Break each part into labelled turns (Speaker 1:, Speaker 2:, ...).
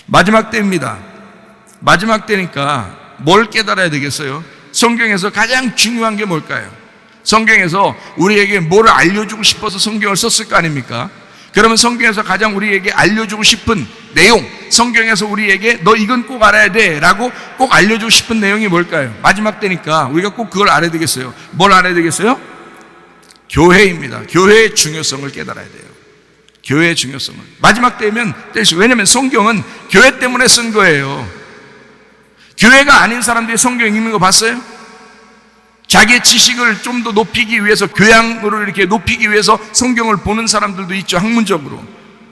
Speaker 1: 마지막 때입니다. 마지막 때니까 뭘 깨달아야 되겠어요? 성경에서 가장 중요한 게 뭘까요? 성경에서 우리에게 뭘 알려주고 싶어서 성경을 썼을 거 아닙니까? 그러면 성경에서 가장 우리에게 알려주고 싶은 내용, 성경에서 우리에게 너 이건 꼭 알아야 돼 라고 꼭 알려주고 싶은 내용이 뭘까요? 마지막 때니까 우리가 꼭 그걸 알아야 되겠어요. 뭘 알아야 되겠어요? 교회입니다. 교회의 중요성을 깨달아야 돼요. 교회의 중요성을. 마지막 때면, 왜냐면 성경은 교회 때문에 쓴 거예요. 교회가 아닌 사람들이 성경 읽는 거 봤어요? 자기의 지식을 좀 더 높이기 위해서, 교양으로 이렇게 높이기 위해서 성경을 보는 사람들도 있죠, 학문적으로.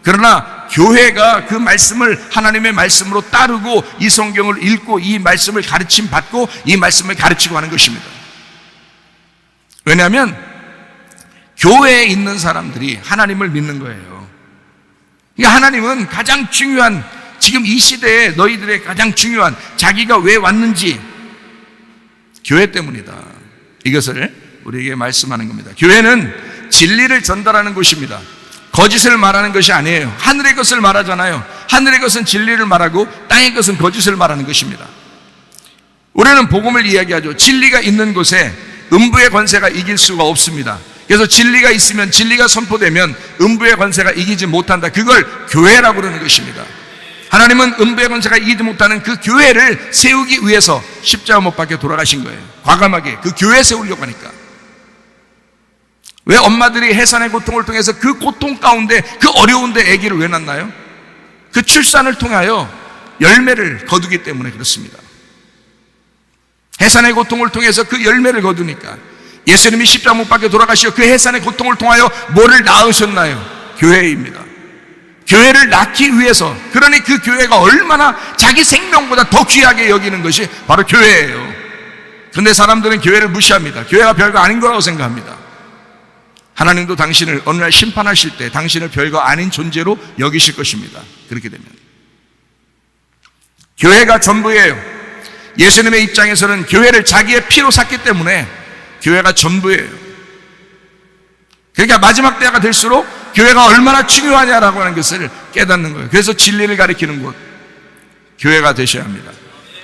Speaker 1: 그러나 교회가 그 말씀을 하나님의 말씀으로 따르고 이 성경을 읽고 이 말씀을 가르침 받고 이 말씀을 가르치고 하는 것입니다. 왜냐하면 교회에 있는 사람들이 하나님을 믿는 거예요. 그러니까 하나님은 가장 중요한, 지금 이 시대에 너희들의 가장 중요한, 자기가 왜 왔는지 교회 때문이다, 이것을 우리에게 말씀하는 겁니다. 교회는 진리를 전달하는 곳입니다. 거짓을 말하는 것이 아니에요. 하늘의 것을 말하잖아요. 하늘의 것은 진리를 말하고 땅의 것은 거짓을 말하는 것입니다. 우리는 복음을 이야기하죠. 진리가 있는 곳에 음부의 권세가 이길 수가 없습니다. 그래서 진리가 있으면, 진리가 선포되면 음부의 권세가 이기지 못한다. 그걸 교회라고 그러는 것입니다. 하나님은 음부의 권세가 이기지 못하는 그 교회를 세우기 위해서 십자가 못 박혀 돌아가신 거예요. 과감하게 그 교회 세우려고 하니까. 왜 엄마들이 해산의 고통을 통해서 그 고통 가운데, 그 어려운데 아기를 왜 낳나요? 그 출산을 통하여 열매를 거두기 때문에 그렇습니다. 해산의 고통을 통해서 그 열매를 거두니까. 예수님이 십자가 못 박혀 돌아가시고 그 해산의 고통을 통하여 뭐를 낳으셨나요? 교회입니다. 교회를 낳기 위해서, 그러니 그 교회가 얼마나 자기 생명보다 더 귀하게 여기는 것이 바로 교회예요. 근데 사람들은 교회를 무시합니다. 교회가 별거 아닌 거라고 생각합니다. 하나님도 당신을 어느 날 심판하실 때 당신을 별거 아닌 존재로 여기실 것입니다. 그렇게 되면 교회가 전부예요. 예수님의 입장에서는 교회를 자기의 피로 샀기 때문에 교회가 전부예요. 그러니까 마지막 때가 될수록 교회가 얼마나 중요하냐라고 하는 것을 깨닫는 거예요. 그래서 진리를 가리키는 곳, 교회가 되셔야 합니다.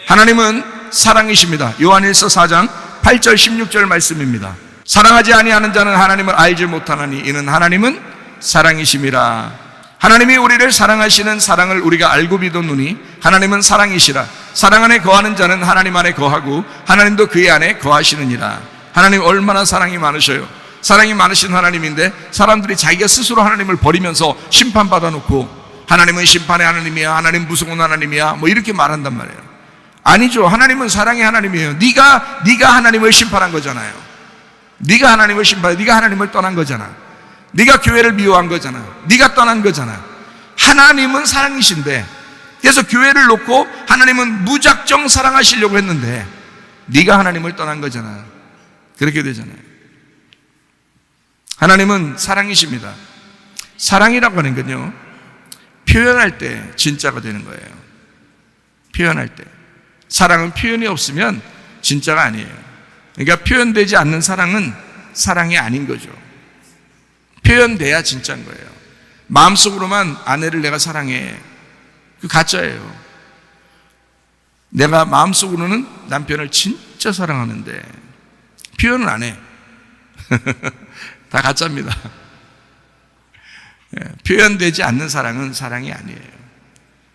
Speaker 1: 하나님은 사랑이십니다. 요한일서 4장 8절 16절 말씀입니다. 사랑하지 아니하는 자는 하나님을 알지 못하나니 이는 하나님은 사랑이심이라. 하나님이 우리를 사랑하시는 사랑을 우리가 알고 믿었노니 하나님은 사랑이시라. 사랑 안에 거하는 자는 하나님 안에 거하고 하나님도 그의 안에 거하시느니라. 하나님 얼마나 사랑이 많으셔요. 사랑이 많으신 하나님인데 사람들이 자기가 스스로 하나님을 버리면서 심판받아 놓고 하나님은 심판의 하나님이야, 하나님 무서운 하나님이야, 뭐 이렇게 말한단 말이에요. 아니죠. 하나님은 사랑의 하나님이에요. 네가 하나님을 심판한 거잖아요. 네가 하나님을 심판해. 네가 하나님을 떠난 거잖아. 네가 교회를 미워한 거잖아. 네가 떠난 거잖아. 하나님은 사랑이신데, 그래서 교회를 놓고 하나님은 무작정 사랑하시려고 했는데 네가 하나님을 떠난 거잖아. 그렇게 되잖아요. 하나님은 사랑이십니다. 사랑이라고 하는 건요, 표현할 때 진짜가 되는 거예요. 표현할 때. 사랑은 표현이 없으면 진짜가 아니에요. 그러니까 표현되지 않는 사랑은 사랑이 아닌 거죠. 표현돼야 진짜인 거예요. 마음속으로만 아내를 내가 사랑해, 그 가짜예요. 내가 마음속으로는 남편을 진짜 사랑하는데 표현은 안 해. 다 가짜입니다. 표현되지 않는 사랑은 사랑이 아니에요.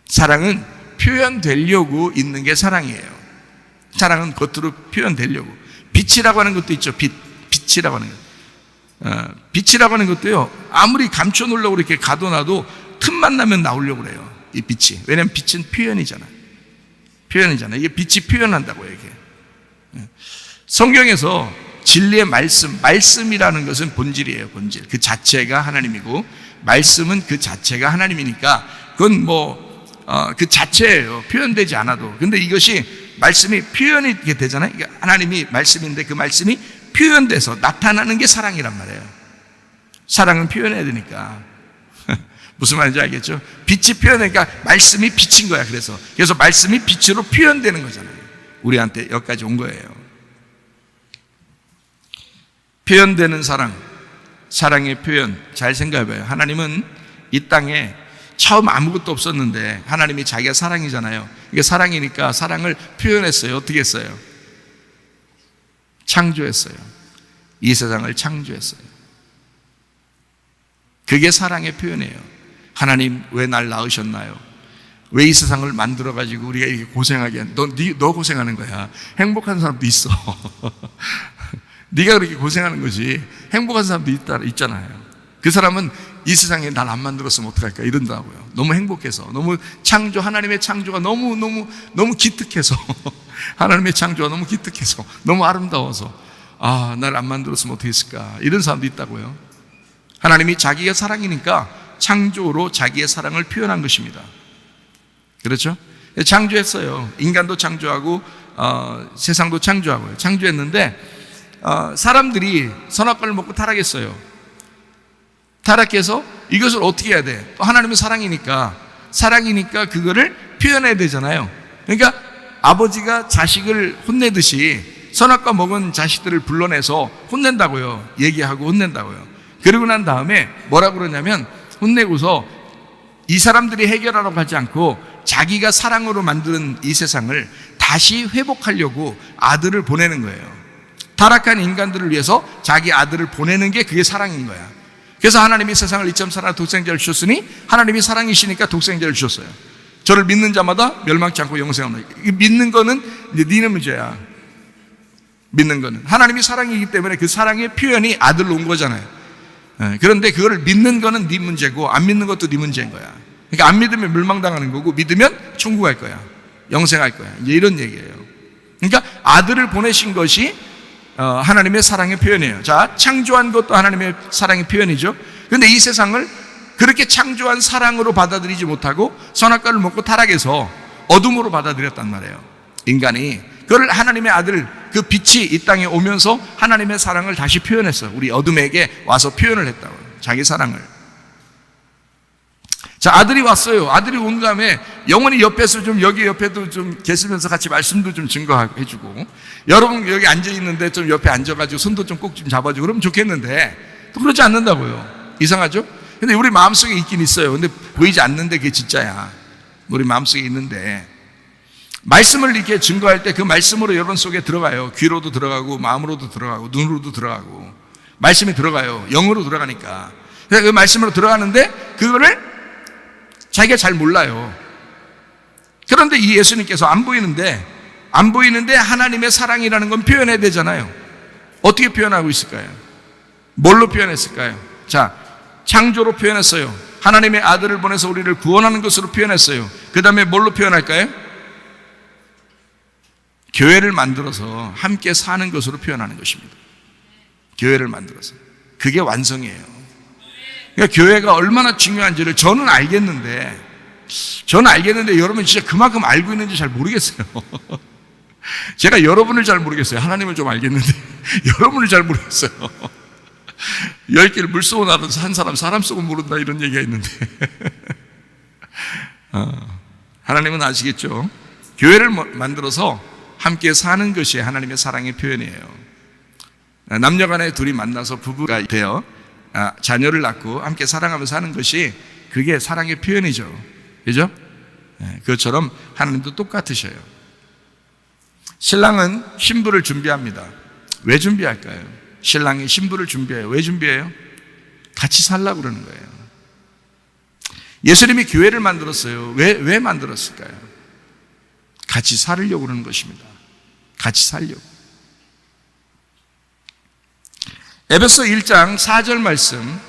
Speaker 1: 사랑은 표현되려고 있는 게 사랑이에요. 사랑은 겉으로 표현되려고. 빛이라고 하는 것도 있죠. 빛이라고 하는 것. 빛이라고 하는 것도요, 아무리 감춰놓으려고 이렇게 가둬놔도 틈만 나면 나오려고 그래요. 이 빛이. 왜냐하면 빛은 표현이잖아. 표현이잖아. 이게 빛이 표현한다고요, 이게. 성경에서 진리의 말씀이라는 것은 본질이에요, 본질. 그 자체가 하나님이고, 말씀은 그 자체가 하나님이니까, 그건 그 자체예요. 표현되지 않아도. 근데 이것이 말씀이 표현이 되잖아요. 그러니까 하나님이 말씀인데 그 말씀이 표현돼서 나타나는 게 사랑이란 말이에요. 사랑은 표현해야 되니까. 무슨 말인지 알겠죠? 빛이 표현하니까 말씀이 빛인 거야. 그래서 말씀이 빛으로 표현되는 거잖아요. 우리한테 여기까지 온 거예요. 표현되는 사랑, 사랑의 표현. 잘 생각해봐요. 하나님은 이 땅에 처음 아무것도 없었는데 하나님이 자기가 사랑이잖아요. 이게 사랑이니까 사랑을 표현했어요. 어떻게 했어요? 창조했어요. 이 세상을 창조했어요. 그게 사랑의 표현이에요. 하나님 왜 날 낳으셨나요? 왜 이 세상을 만들어가지고 우리가 이렇게 고생하게 너 고생하는 거야. 행복한 사람도 있어. 네가 그렇게 고생하는 거지. 행복한 사람도 있잖아요. 그 사람은 이 세상에 날 안 만들었으면 어떡할까 이런다고요. 너무 행복해서, 너무 하나님의 창조가 너무 기특해서 하나님의 창조가 너무 기특해서, 너무 아름다워서 날 안 만들었으면 어떻게 했을까 이런 사람도 있다고요. 하나님이 자기가 사랑이니까 창조로 자기의 사랑을 표현한 것입니다. 그렇죠? 창조했어요. 인간도 창조하고 세상도 창조하고요. 창조했는데 사람들이 선악과를 먹고 타락했어요. 타락해서 이것을 어떻게 해야 돼? 또 하나님은 사랑이니까 그거를 표현해야 되잖아요. 그러니까 아버지가 자식을 혼내듯이 선악과 먹은 자식들을 불러내서 혼낸다고요. 얘기하고 혼낸다고요. 그러고 난 다음에 뭐라고 그러냐면, 혼내고서 이 사람들이 해결하라고 하지 않고 자기가 사랑으로 만든 이 세상을 다시 회복하려고 아들을 보내는 거예요. 타락한 인간들을 위해서 자기 아들을 보내는 게 그게 사랑인 거야. 그래서 하나님이 세상을 이처럼 사랑하사 독생자를 주셨으니 하나님이 사랑이시니까 독생자를 주셨어요. 저를 믿는 자마다 멸망치 않고 영생을 얻는. 믿는 거는 이제 네 문제야. 믿는 거는 하나님이 사랑이기 때문에 그 사랑의 표현이 아들로 온 거잖아요. 그런데 그거를 믿는 거는 네 문제고 안 믿는 것도 네 문제인 거야. 그러니까 안 믿으면 멸망당하는 거고 믿으면 천국 갈 거야. 영생할 거야. 이제 이런 얘기예요. 그러니까 아들을 보내신 것이 하나님의 사랑의 표현이에요. 자, 창조한 것도 하나님의 사랑의 표현이죠. 그런데 이 세상을 그렇게 창조한 사랑으로 받아들이지 못하고 선악과를 먹고 타락해서 어둠으로 받아들였단 말이에요. 인간이 그걸 하나님의 아들, 그 빛이 이 땅에 오면서 하나님의 사랑을 다시 표현했어요. 우리 어둠에게 와서 표현을 했다고요. 자기 사랑을. 자, 아들이 왔어요. 아들이 온 다음에 영원히 옆에서 좀, 여기 옆에도 좀 계시면서 같이 말씀도 좀 증거해주고, 여러분 여기 앉아있는데 좀 옆에 앉아가지고 손도 좀 꼭 좀 잡아주고 그러면 좋겠는데 또 그러지 않는다고요. 이상하죠? 근데 우리 마음속에 있긴 있어요. 근데 보이지 않는데 그게 진짜야. 우리 마음속에 있는데 말씀을 이렇게 증거할 때 그 말씀으로 여러분 속에 들어가요. 귀로도 들어가고 마음으로도 들어가고 눈으로도 들어가고 말씀이 들어가요. 영으로 들어가니까. 그래서 그 말씀으로 들어가는데 그거를 자기가 잘 몰라요. 그런데 이 예수님께서 안 보이는데 하나님의 사랑이라는 건 표현해야 되잖아요. 어떻게 표현하고 있을까요? 뭘로 표현했을까요? 자, 창조로 표현했어요. 하나님의 아들을 보내서 우리를 구원하는 것으로 표현했어요. 그 다음에 뭘로 표현할까요? 교회를 만들어서 함께 사는 것으로 표현하는 것입니다. 교회를 만들어서. 그게 완성이에요. 그러니까 교회가 얼마나 중요한지를 저는 알겠는데 여러분 진짜 그만큼 알고 있는지 잘 모르겠어요. 제가 여러분을 잘 모르겠어요. 하나님을 좀 알겠는데 여러분을 잘 모르겠어요. 10개를 물 쏘고 나서 한 사람 쏘고 모른다 이런 얘기가 있는데 하나님은 아시겠죠? 교회를 만들어서 함께 사는 것이 하나님의 사랑의 표현이에요. 남녀간에 둘이 만나서 부부가 되어 자녀를 낳고 함께 사랑하며 사는 것이 그게 사랑의 표현이죠. 그죠? 그것처럼 하나님도 똑같으셔요. 신랑은 신부를 준비합니다. 왜 준비할까요? 신랑이 신부를 준비해요. 왜 준비해요? 같이 살라고 그러는 거예요. 예수님이 교회를 만들었어요. 왜 만들었을까요? 같이 살으려고 그러는 것입니다. 같이 살려고. 에베소 1장 4절 말씀,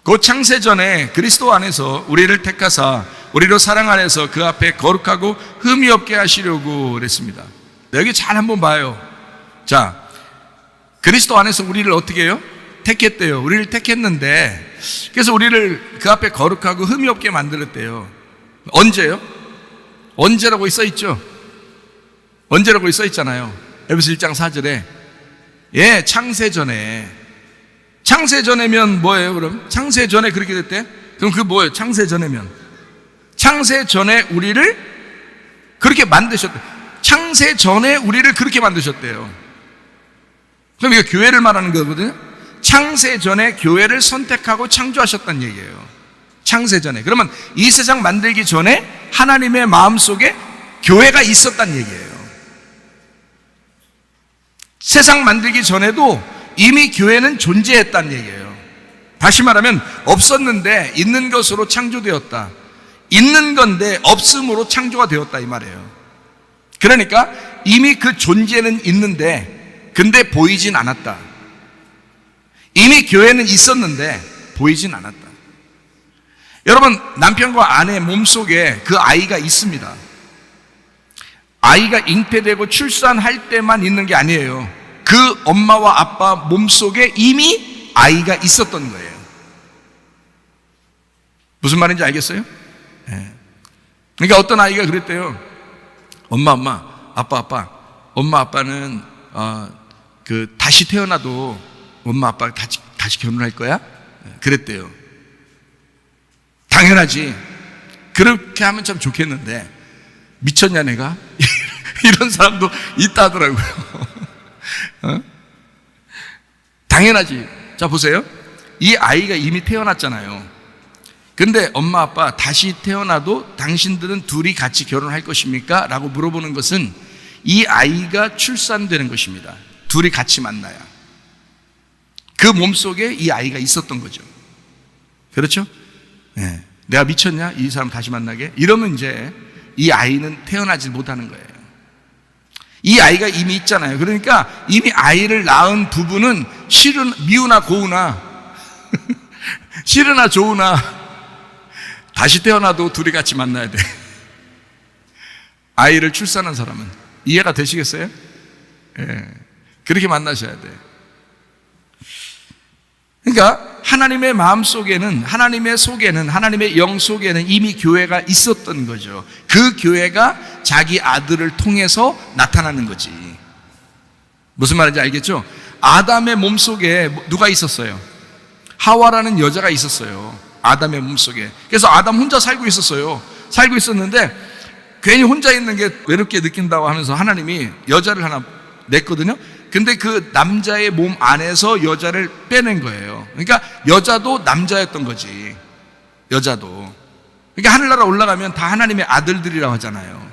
Speaker 1: 곧 창세전에 그리스도 안에서 우리를 택하사 우리로 사랑 안에서 그 앞에 거룩하고 흠이 없게 하시려고 그랬습니다. 여기 잘 한번 봐요. 자, 그리스도 안에서 우리를 어떻게 해요? 택했대요. 우리를 택했는데 그래서 우리를 그 앞에 거룩하고 흠이 없게 만들었대요. 언제요? 언제라고 써있죠? 언제라고 써있잖아요. 에베소 1장 4절에 창세전에. 창세전에면 뭐예요 그럼? 창세전에 그렇게 됐대? 그럼 그 뭐예요? 창세전에면 창세전에 우리를 그렇게 만드셨대. 창세전에 우리를 그렇게 만드셨대요. 그럼 이거 교회를 말하는 거거든요. 창세전에 교회를 선택하고 창조하셨다는 얘기예요. 창세전에. 그러면 이 세상 만들기 전에 하나님의 마음속에 교회가 있었단 얘기예요. 세상 만들기 전에도 이미 교회는 존재했단 얘기예요. 다시 말하면 없었는데 있는 것으로 창조되었다. 있는 건데 없음으로 창조가 되었다 이 말이에요. 그러니까 이미 그 존재는 있는데 근데 보이진 않았다. 이미 교회는 있었는데 보이진 않았다. 여러분, 남편과 아내 몸속에 그 아이가 있습니다. 아이가 잉태되고 출산할 때만 있는 게 아니에요. 그 엄마와 아빠 몸속에 이미 아이가 있었던 거예요. 무슨 말인지 알겠어요? 네. 그러니까 어떤 아이가 그랬대요. 엄마, 아빠, 엄마, 아빠는 다시 태어나도 엄마, 아빠가 다시 결혼할 거야? 그랬대요. 당연하지. 그렇게 하면 참 좋겠는데 미쳤냐 내가? 이런 사람도 있다 하더라고요. 당연하지. 자, 보세요. 이 아이가 이미 태어났잖아요. 근데 엄마, 아빠 다시 태어나도 당신들은 둘이 같이 결혼할 것입니까? 라고 물어보는 것은 이 아이가 출산되는 것입니다. 둘이 같이 만나야. 그 몸속에 이 아이가 있었던 거죠. 그렇죠? 네. 내가 미쳤냐? 이 사람 다시 만나게? 이러면 이제 이 아이는 태어나지 못하는 거예요. 이 아이가 이미 있잖아요. 그러니까 이미 아이를 낳은 부부는 미우나 고우나 싫으나 좋으나 다시 태어나도 둘이 같이 만나야 돼. 아이를 출산한 사람은. 이해가 되시겠어요? 예. 그렇게 만나셔야 돼. 그러니까 하나님의 마음 속에는, 하나님의 속에는, 하나님의 영 속에는 이미 교회가 있었던 거죠. 그 교회가 자기 아들을 통해서 나타나는 거지. 무슨 말인지 알겠죠? 아담의 몸 속에 누가 있었어요? 하와라는 여자가 있었어요. 아담의 몸 속에. 그래서 아담 혼자 살고 있었어요. 살고 있었는데 괜히 혼자 있는 게 외롭게 느낀다고 하면서 하나님이 여자를 하나 냈거든요. 근데 그 남자의 몸 안에서 여자를 빼낸 거예요. 그러니까 여자도 남자였던 거지. 여자도. 그러니까 하늘나라 올라가면 다 하나님의 아들들이라고 하잖아요.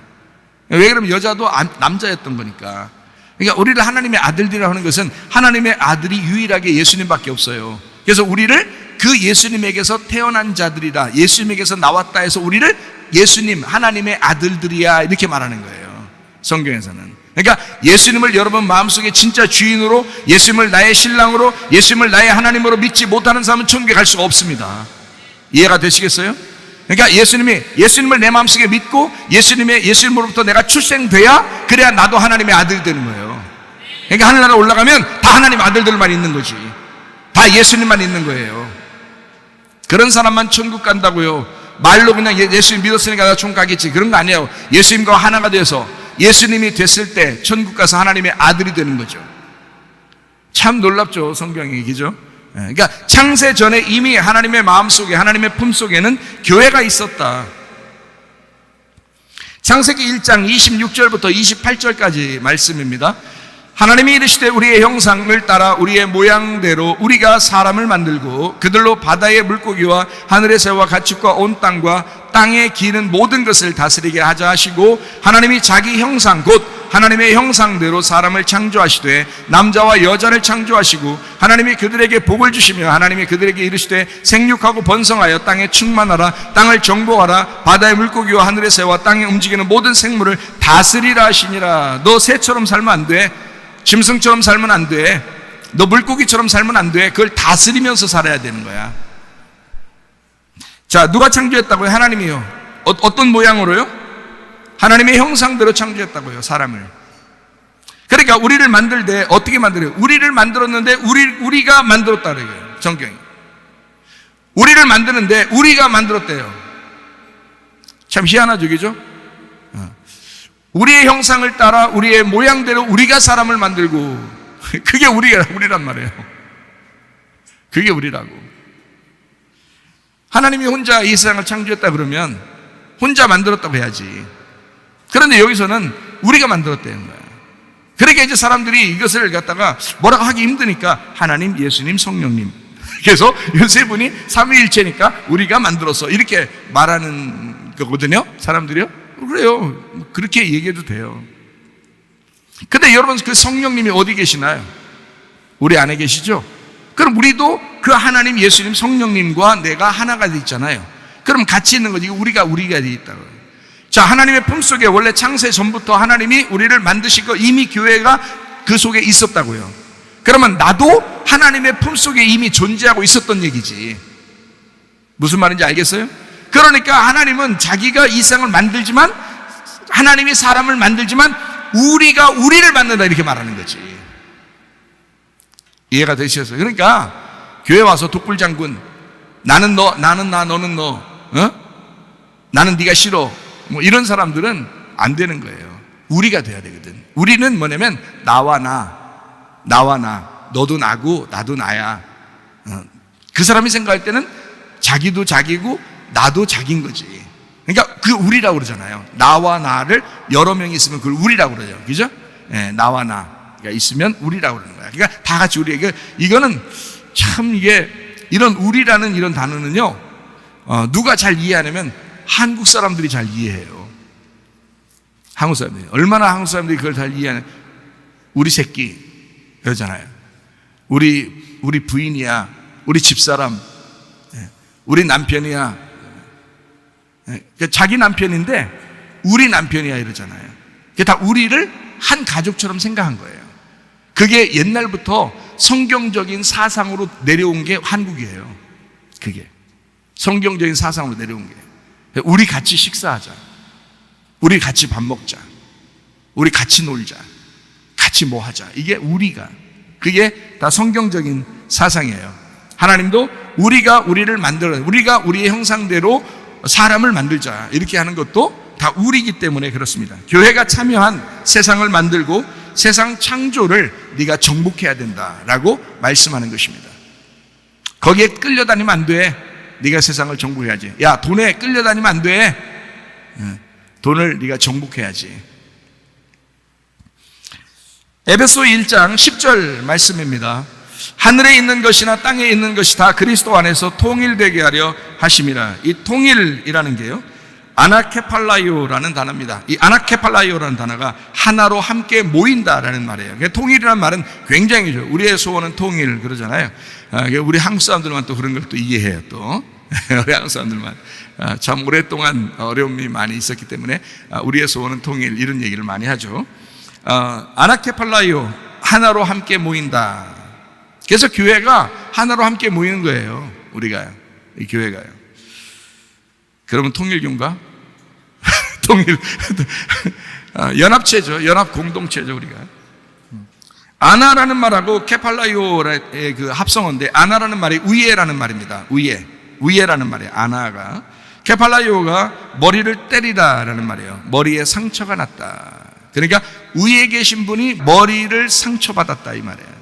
Speaker 1: 왜 그러면 여자도 남자였던 거니까. 그러니까 우리를 하나님의 아들들이라고 하는 것은 하나님의 아들이 유일하게 예수님밖에 없어요. 그래서 우리를 그 예수님에게서 태어난 자들이라, 예수님에게서 나왔다 해서 우리를 예수님, 하나님의 아들들이야 이렇게 말하는 거예요. 성경에서는. 그러니까 예수님을 여러분 마음속에 진짜 주인으로, 예수님을 나의 신랑으로, 예수님을 나의 하나님으로 믿지 못하는 사람은 천국에 갈 수가 없습니다. 이해가 되시겠어요? 그러니까 예수님을 내 마음속에 믿고 예수님으로부터 내가 출생돼야, 그래야 나도 하나님의 아들이 되는 거예요. 그러니까 하늘나라 올라가면 다 하나님 아들들만 있는 거지. 다 예수님만 있는 거예요. 그런 사람만 천국 간다고요. 말로 그냥 예수님 믿었으니까 나 천국 가겠지, 그런 거 아니에요. 예수님과 하나가 돼서 예수님이 됐을 때 천국 가서 하나님의 아들이 되는 거죠. 참 놀랍죠, 성경이. 그죠? 그러니까 창세 전에 이미 하나님의 마음속에, 하나님의 품속에는 교회가 있었다. 창세기 1장 26절부터 28절까지 말씀입니다. 하나님이 이르시되 우리의 형상을 따라 우리의 모양대로 우리가 사람을 만들고 그들로 바다의 물고기와 하늘의 새와 가축과 온 땅과 땅에 기는 모든 것을 다스리게 하자 하시고, 하나님이 자기 형상 곧 하나님의 형상대로 사람을 창조하시되 남자와 여자를 창조하시고, 하나님이 그들에게 복을 주시며 하나님이 그들에게 이르시되 생육하고 번성하여 땅에 충만하라, 땅을 정복하라, 바다의 물고기와 하늘의 새와 땅에 움직이는 모든 생물을 다스리라 하시니라. 너 새처럼 살면 안 돼. 짐승처럼 살면 안 돼. 너 물고기처럼 살면 안 돼. 그걸 다스리면서 살아야 되는 거야. 자, 누가 창조했다고요? 하나님이요. 어떤 모양으로요? 하나님의 형상대로 창조했다고요, 사람을. 그러니까 우리를 만들 때 어떻게 만들어요? 우리를 만들었는데 우리가 만들었다 그래요, 성경이. 우리를 만드는데 우리가 만들었대요. 참 희한하죠, 그죠? 우리의 형상을 따라 우리의 모양대로 우리가 사람을 만들고, 그게 우리란 말이에요. 그게 우리라고. 하나님이 혼자 이 세상을 창조했다 그러면 혼자 만들었다고 해야지. 그런데 여기서는 우리가 만들었다는 거야. 그러니까 이제 사람들이 이것을 갖다가 뭐라고 하기 힘드니까 하나님, 예수님, 성령님 그래서 요셉분이 삼위일체니까 우리가 만들었어 이렇게 말하는 거거든요. 사람들이요. 그래요. 그렇게 얘기해도 돼요. 근데 여러분, 그 성령님이 어디 계시나요? 우리 안에 계시죠? 그럼 우리도 그 하나님 예수님 성령님과 내가 하나가 돼 있잖아요. 그럼 같이 있는 거지. 우리가 돼 있다고요. 자, 하나님의 품속에 원래 창세 전부터 하나님이 우리를 만드시고 이미 교회가 그 속에 있었다고요. 그러면 나도 하나님의 품속에 이미 존재하고 있었던 얘기지. 무슨 말인지 알겠어요? 그러니까 하나님은 자기가 이 세상을 만들지만, 하나님이 사람을 만들지만 우리가 우리를 만든다 이렇게 말하는 거지. 이해가 되시겠어요? 그러니까 교회 와서 독불장군, 나는 너, 나는 나, 너는 너, 나는 네가 싫어, 뭐 이런 사람들은 안 되는 거예요. 우리가 돼야 되거든. 우리는 뭐냐면 나와 나, 너도 나고 나도 나야. 그 사람이 생각할 때는 자기도 자기고 나도 자기인 거지. 그러니까 그 우리라고 그러잖아요. 나와 나를 여러 명이 있으면 그걸 우리라고 그러죠. 그죠? 예, 나와 나가 있으면 우리라고 그러는 거야. 그러니까 다 같이 우리. 이거는 참 이게 이런 우리라는 이런 단어는요, 누가 잘 이해하냐면 한국 사람들이 잘 이해해요. 한국 사람들이. 얼마나 한국 사람들이 그걸 잘 이해하냐. 우리 새끼 그러잖아요. 우리 부인이야, 우리 집사람, 우리 남편이야. 자기 남편인데 우리 남편이야 이러잖아요. 그게 다 우리를 한 가족처럼 생각한 거예요. 그게 옛날부터 성경적인 사상으로 내려온 게 한국이에요. 그게 성경적인 사상으로 내려온 게. 우리 같이 식사하자, 우리 같이 밥 먹자, 우리 같이 놀자, 같이 뭐 하자. 이게 우리가, 그게 다 성경적인 사상이에요. 하나님도 우리가 우리를 만들어, 우리가 우리의 형상대로 사람을 만들자 이렇게 하는 것도 다 우리이기 때문에 그렇습니다. 교회가 참여한 세상을 만들고 세상 창조를 네가 정복해야 된다라고 말씀하는 것입니다. 거기에 끌려다니면 안 돼. 네가 세상을 정복해야지. 야, 돈에 끌려다니면 안 돼. 돈을 네가 정복해야지. 에베소 1장 10절 말씀입니다. 하늘에 있는 것이나 땅에 있는 것이 다 그리스도 안에서 통일되게 하려 하심이라. 이 통일이라는 게요, 아나케팔라이오라는 단어입니다. 이 아나케팔라이오라는 단어가 하나로 함께 모인다라는 말이에요. 통일이라는 말은 굉장히 좋아요. 우리의 소원은 통일 그러잖아요. 우리 한국 사람들만 또 그런 걸 또 이해해요. 또 우리 한국 사람들만 참 오랫동안 어려움이 많이 있었기 때문에 우리의 소원은 통일 이런 얘기를 많이 하죠. 아나케팔라이오, 하나로 함께 모인다. 그래서 교회가 하나로 함께 모이는 거예요. 우리가요, 이 교회가요. 그러면 통일교인가? 통일 연합체죠. 연합 공동체죠. 우리가 아나라는 말하고 케팔라이오의 그 합성어인데, 아나라는 말이 위에라는 말입니다. 위에라는 말이에요. 아나가. 케팔라이오가 머리를 때리다라는 말이에요. 머리에 상처가 났다. 그러니까 위에 계신 분이 머리를 상처받았다 이 말이에요.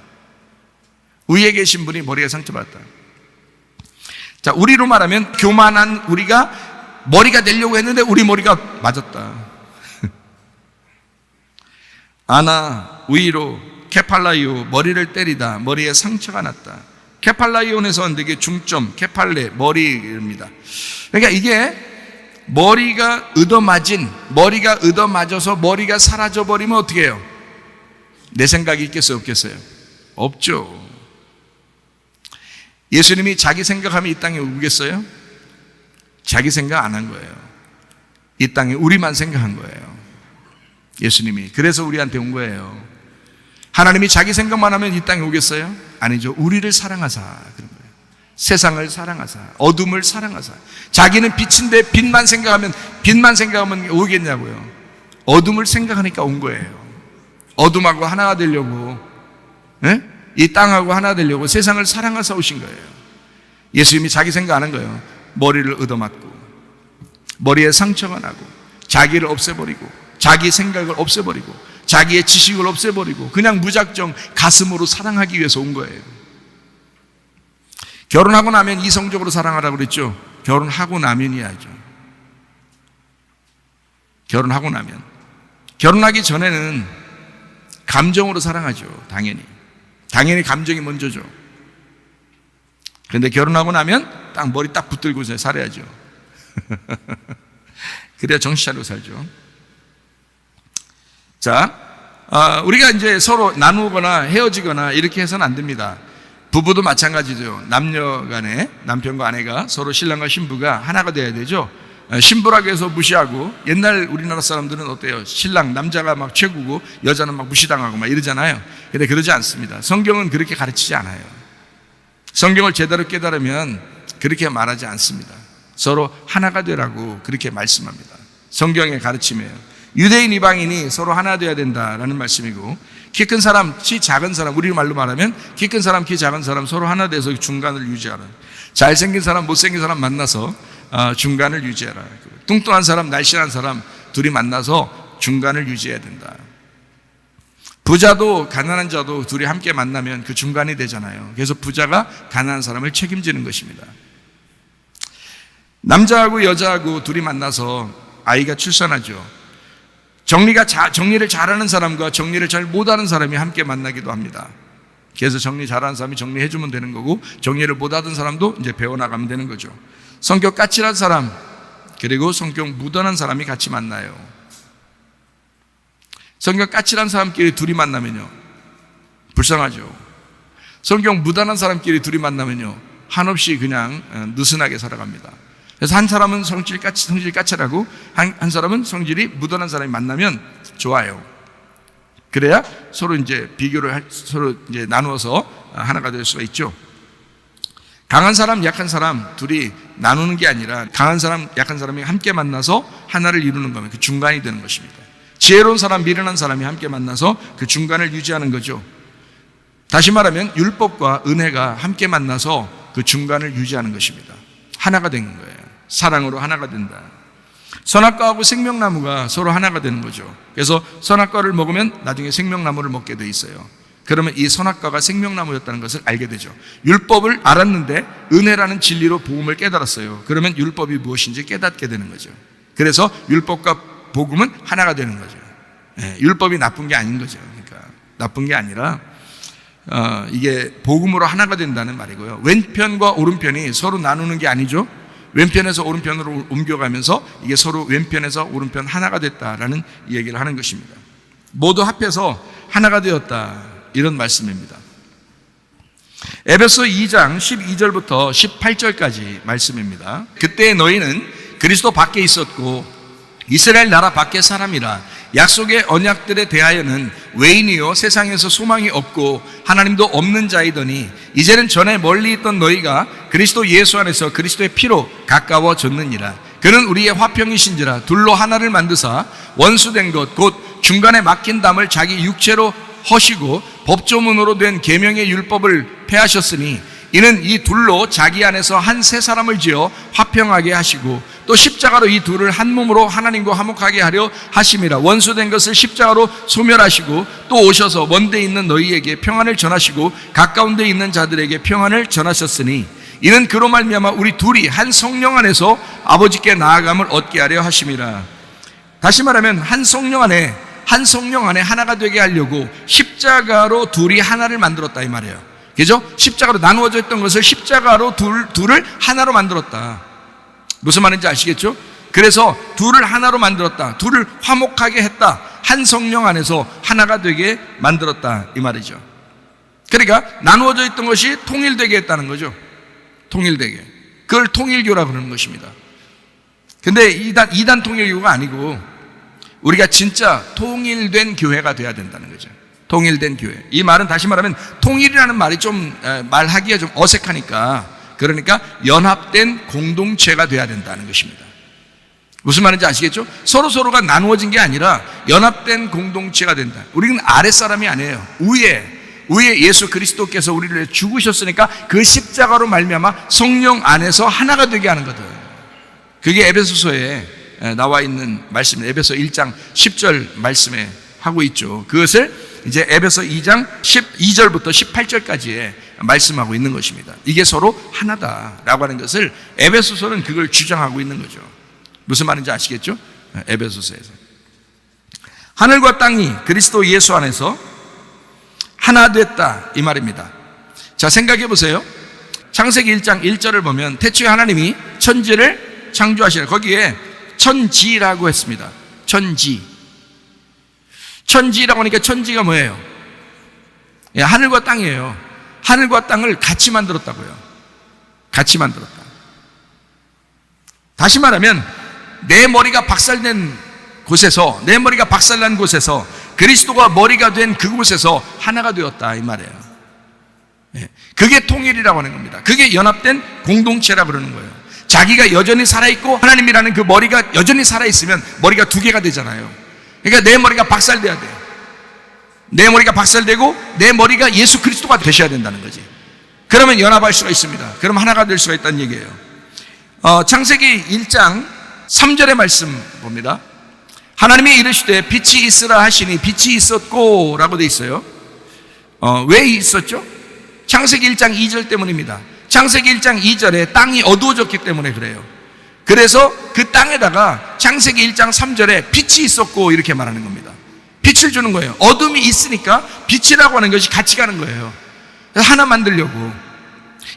Speaker 1: 위에 계신 분이 머리에 상처받았다. 자, 우리로 말하면 교만한 우리가 머리가 되려고 했는데 우리 머리가 맞았다. 아나, 위로, 케팔라이오, 머리를 때리다, 머리에 상처가 났다. 케팔라이온에서 왔는데 이게 중점, 케팔레, 머리입니다. 그러니까 이게 머리가 얻어맞아서 머리가 사라져버리면 어떻게 해요? 내 생각이 있겠어요, 없겠어요? 없죠. 예수님이 자기 생각하면 이 땅에 오겠어요? 자기 생각 안 한 거예요. 이 땅에 우리만 생각한 거예요. 예수님이. 그래서 우리한테 온 거예요. 하나님이 자기 생각만 하면 이 땅에 오겠어요? 아니죠. 우리를 사랑하사 그런 거예요. 세상을 사랑하사, 어둠을 사랑하사. 자기는 빛인데 빛만 생각하면 오겠냐고요. 어둠을 생각하니까 온 거예요. 어둠하고 하나가 되려고, 이 땅하고 하나 되려고 세상을 사랑하사 오신 거예요. 예수님이 자기 생각 안 한 거예요. 머리를 얻어맞고 머리에 상처가 나고 자기를 없애버리고 자기 생각을 없애버리고 자기의 지식을 없애버리고 그냥 무작정 가슴으로 사랑하기 위해서 온 거예요. 결혼하고 나면 이성적으로 사랑하라고 그랬죠. 결혼하고 나면이야죠. 결혼하고 나면. 결혼하기 전에는 감정으로 사랑하죠. 당연히 감정이 먼저죠. 그런데 결혼하고 나면 딱 머리 딱 붙들고 살아야죠. 그래야 정신 차리고 살죠. 자, 우리가 이제 서로 나누거나 헤어지거나 이렇게 해서는 안 됩니다. 부부도 마찬가지죠. 남녀 간에, 남편과 아내가 서로 신랑과 신부가 하나가 돼야 되죠. 신부라고 해서 무시하고, 옛날 우리나라 사람들은 어때요? 신랑, 남자가 막 최고고 여자는 막 무시당하고 막 이러잖아요. 근데 그러지 않습니다. 성경은 그렇게 가르치지 않아요. 성경을 제대로 깨달으면 그렇게 말하지 않습니다. 서로 하나가 되라고 그렇게 말씀합니다. 성경의 가르침이에요. 유대인, 이방인이 서로 하나 되어야 된다라는 말씀이고, 키 큰 사람, 키 작은 사람, 우리 말로 말하면 키 큰 사람, 키 작은 사람 서로 하나 돼서 중간을 유지하라. 잘생긴 사람, 못생긴 사람 만나서 중간을 유지해라. 뚱뚱한 사람, 날씬한 사람 둘이 만나서 중간을 유지해야 된다. 부자도 가난한 자도 둘이 함께 만나면 그 중간이 되잖아요. 그래서 부자가 가난한 사람을 책임지는 것입니다. 남자하고 여자하고 둘이 만나서 아이가 출산하죠. 정리를 잘하는 사람과 정리를 잘 못하는 사람이 함께 만나기도 합니다. 그래서 정리 잘하는 사람이 정리해주면 되는 거고, 정리를 못하던 사람도 이제 배워나가면 되는 거죠. 성격 까칠한 사람, 그리고 성격 무던한 사람이 같이 만나요. 성격 까칠한 사람끼리 둘이 만나면요, 불쌍하죠. 성격 무던한 사람끼리 둘이 만나면요, 한없이 그냥 느슨하게 살아갑니다. 그래서 한 사람은 성질 까칠하고 한 사람은 성질이 무던한 사람이 만나면 좋아요. 그래야 서로 이제 서로 이제 나누어서 하나가 될 수가 있죠. 강한 사람, 약한 사람 둘이 나누는 게 아니라 강한 사람, 약한 사람이 함께 만나서 하나를 이루는 거면 그 중간이 되는 것입니다. 지혜로운 사람, 미련한 사람이 함께 만나서 그 중간을 유지하는 거죠. 다시 말하면 율법과 은혜가 함께 만나서 그 중간을 유지하는 것입니다. 하나가 되는 거예요. 사랑으로 하나가 된다. 선악과하고 생명나무가 서로 하나가 되는 거죠. 그래서 선악과를 먹으면 나중에 생명나무를 먹게 돼 있어요. 그러면 이 선악과가 생명나무였다는 것을 알게 되죠. 율법을 알았는데 은혜라는 진리로 복음을 깨달았어요. 그러면 율법이 무엇인지 깨닫게 되는 거죠. 그래서 율법과 복음은 하나가 되는 거죠. 율법이 나쁜 게 아닌 거죠. 그러니까 나쁜 게 아니라 이게 복음으로 하나가 된다는 말이고요. 왼편과 오른편이 서로 나누는 게 아니죠. 왼편에서 오른편으로 옮겨가면서 이게 서로 왼편에서 오른편 하나가 됐다라는 얘기를 하는 것입니다. 모두 합해서 하나가 되었다, 이런 말씀입니다. 에베소 2장 12절부터 18절까지 말씀입니다. 그때 너희는 그리스도 밖에 있었고 이스라엘 나라 밖의 사람이라. 약속의 언약들에 대하여는 외인이요 세상에서 소망이 없고 하나님도 없는 자이더니 이제는 전에 멀리 있던 너희가 그리스도 예수 안에서 그리스도의 피로 가까워졌느니라. 그는 우리의 화평이신지라. 둘로 하나를 만드사 원수된 것 곧 중간에 막힌 담을 자기 육체로 허시고 법조문으로 된 계명의 율법을 폐하셨으니 이는 이 둘로 자기 안에서 한 새 사람을 지어 화평하게 하시고 또 십자가로 이 둘을 한 몸으로 하나님과 화목하게 하려 하심이라. 원수된 것을 십자가로 소멸하시고 또 오셔서 먼데 있는 너희에게 평안을 전하시고 가까운 데 있는 자들에게 평안을 전하셨으니 이는 그로 말미암아 우리 둘이 한 성령 안에서 아버지께 나아감을 얻게 하려 하심이라. 다시 말하면 한 성령 안에 하나가 되게 하려고 십자가로 둘이 하나를 만들었다, 이 말이에요. 그죠? 십자가로 나누어져 있던 것을 십자가로 둘을 하나로 만들었다. 무슨 말인지 아시겠죠? 그래서 둘을 하나로 만들었다. 둘을 화목하게 했다. 한 성령 안에서 하나가 되게 만들었다, 이 말이죠. 그러니까 나누어져 있던 것이 통일되게 했다는 거죠. 통일되게. 그걸 통일교라고 그러는 것입니다. 근데 이단 통일교가 아니고 우리가 진짜 통일된 교회가 돼야 된다는 거죠. 통일된 교회. 이 말은 다시 말하면 통일이라는 말이 좀 말하기가 좀 어색하니까, 그러니까 연합된 공동체가 돼야 된다는 것입니다. 무슨 말인지 아시겠죠? 서로가 나누어진 게 아니라 연합된 공동체가 된다. 우리는 아랫사람이 아니에요. 위에 예수 그리스도께서 우리를 위해 죽으셨으니까 그 십자가로 말미암아 성령 안에서 하나가 되게 하는 거다. 그게 에베소서에 나와 있는 말씀, 에베소 1장 10절 말씀에 하고 있죠. 그것을 이제 에베소 2장 12절부터 18절까지에 말씀하고 있는 것입니다. 이게 서로 하나다라고 하는 것을 에베소서는 그걸 주장하고 있는 거죠. 무슨 말인지 아시겠죠? 에베소서에서 하늘과 땅이 그리스도 예수 안에서 하나 됐다, 이 말입니다. 자, 생각해 보세요. 창세기 1장 1절을 보면 태초에 하나님이 천지를 창조하시라. 거기에 천지라고 했습니다. 천지라고 하니까 천지가 뭐예요? 예, 하늘과 땅이에요. 하늘과 땅을 같이 만들었다고요. 같이 만들었다. 다시 말하면 내 머리가 박살난 곳에서 그리스도가 머리가 된 그곳에서 하나가 되었다 이 말이에요. 예, 그게 통일이라고 하는 겁니다. 그게 연합된 공동체라고 그러는 거예요. 자기가 여전히 살아있고 하나님이라는 그 머리가 여전히 살아있으면 머리가 두 개가 되잖아요. 그러니까 내 머리가 박살돼야 돼요. 내 머리가 박살되고 내 머리가 예수 그리스도가 되셔야 된다는 거지. 그러면 연합할 수가 있습니다. 그럼 하나가 될 수가 있다는 얘기예요. 창세기 1장 3절의 말씀 봅니다. 하나님이 이르시되 빛이 있으라 하시니 빛이 있었고 라고 돼 있어요. 왜 있었죠? 창세기 1장 2절 때문입니다. 창세기 1장 2절에 땅이 어두워졌기 때문에 그래요. 그래서 그 땅에다가 창세기 1장 3절에 빛이 있었고 이렇게 말하는 겁니다. 빛을 주는 거예요. 어둠이 있으니까 빛이라고 하는 것이 같이 가는 거예요. 하나 만들려고.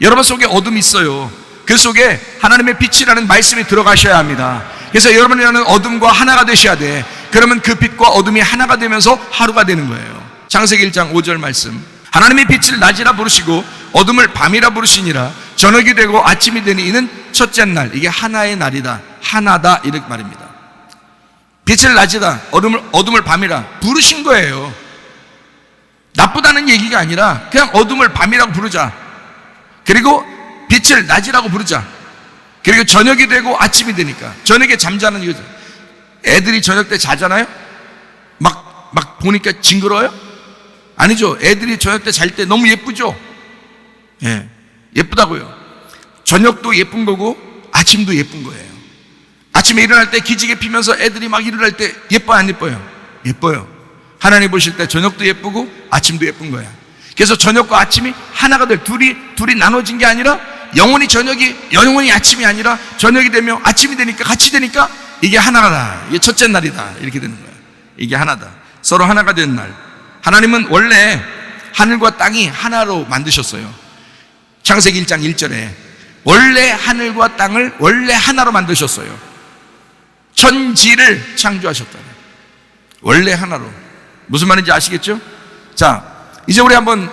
Speaker 1: 여러분 속에 어둠이 있어요. 그 속에 하나님의 빛이라는 말씀이 들어가셔야 합니다. 그래서 여러분이라는 어둠과 하나가 되셔야 돼. 그러면 그 빛과 어둠이 하나가 되면서 하루가 되는 거예요. 창세기 1장 5절 말씀. 하나님이 빛을 낮이라 부르시고 어둠을 밤이라 부르시니라. 저녁이 되고 아침이 되니 이는 첫째 날. 이게 하나의 날이다. 하나다 이렇게 말입니다. 빛을 낮이다, 어둠을 밤이라 부르신 거예요. 나쁘다는 얘기가 아니라 그냥 어둠을 밤이라고 부르자. 그리고 빛을 낮이라고 부르자. 그리고 저녁이 되고 아침이 되니까. 저녁에 잠자는 이유죠. 애들이 저녁 때 자잖아요? 막 보니까 징그러워요? 아니죠. 애들이 저녁 때 잘 때 너무 예쁘죠? 예, 예쁘다고요. 저녁도 예쁜 거고 아침도 예쁜 거예요. 아침에 일어날 때 기지개 피면서 애들이 막 일어날 때 예뻐요, 안 예뻐요? 예뻐요. 하나님 보실 때 저녁도 예쁘고 아침도 예쁜 거야. 그래서 저녁과 아침이 하나가 될, 둘이 나눠진 게 아니라 영원히 저녁이 영원히 아침이 아니라 저녁이 되면 아침이 되니까 같이 되니까 이게 하나다. 이게 첫째 날이다. 이렇게 되는 거야. 이게 하나다. 서로 하나가 된 날. 하나님은 원래 하늘과 땅이 하나로 만드셨어요. 창세기 1장 1절에 원래 하늘과 땅을 원래 하나로 만드셨어요. 천지를 창조하셨다. 원래 하나로. 무슨 말인지 아시겠죠? 자, 이제 우리 한번